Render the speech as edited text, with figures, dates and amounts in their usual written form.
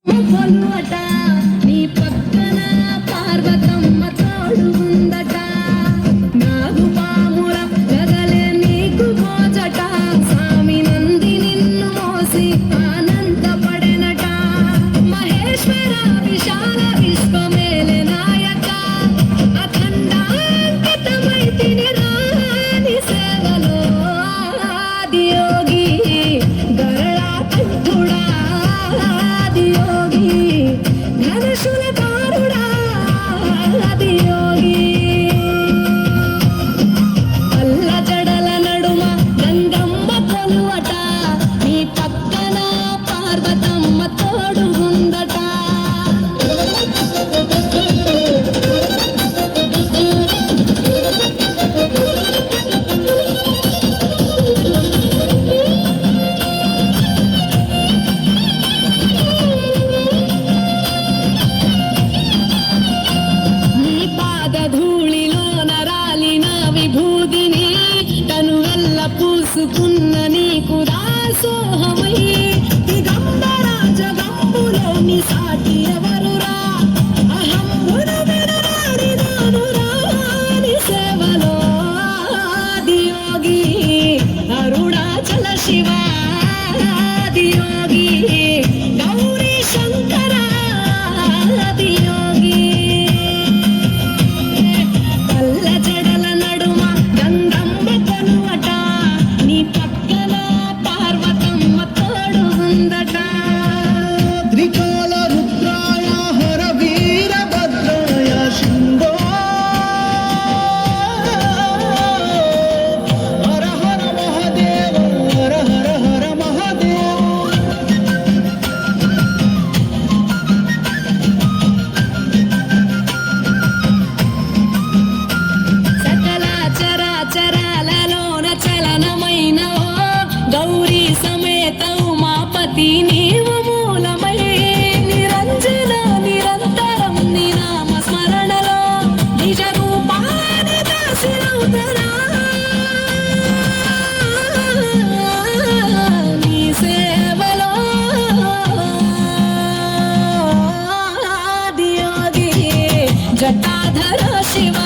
కొలువట నీ పక్కన పార్వతమ్మ తోడు ఉందట నాగుపాముల గదలే నీకు మోజట స్వామి నంది నిన్ను మోసి ఆనందపడెనట మహేశ్వర విశాల విశ్వమేలే నాయక అఖండాంకితమైతిని రాని సేవలో ఆదియోగి గరళా కంఠుడా ఆదియోగి ధనుషుల కారుడా ఆదియోగి అల్ల జడల నడుమ గంగమ్మ కొలువట నీ పక్కన పార్వతమ్మ తోడు ఉందట నీ పాదధూళిలో నరాలిన విభూదిని తనువెల్ల పూసుకున్న నీకు దాసోహమై దిగంబర జగంబులోని సాటి ఎవరురా అహంబున విడనాడినానురా నీ సేవలో ఆదియోగి అరుణాచల శివ ఆదియోగి గౌరీ శంకర ఆదియోగి కళ్ళ జడల నడుమ గంగమ్మ కొలువట నీ పక్కన పార్వతమ్మ తోడు ఉందట త్రికాల రుద్రాయ హర వీరభద్రాయ శంభో హర హర మహాదేవ హర హర హర మహాదేవ సకల చరాచరాలలోన చలనమైన ఓ గౌరీ సమేత ఉమాపతి నీవు మూలమై నిరంజన నిరంతరం నీ నామ స్మరణలో నిజ రూపాన్ని దాసినవుతరా నీ సేవలో ఆదియోగి జటాధర శివ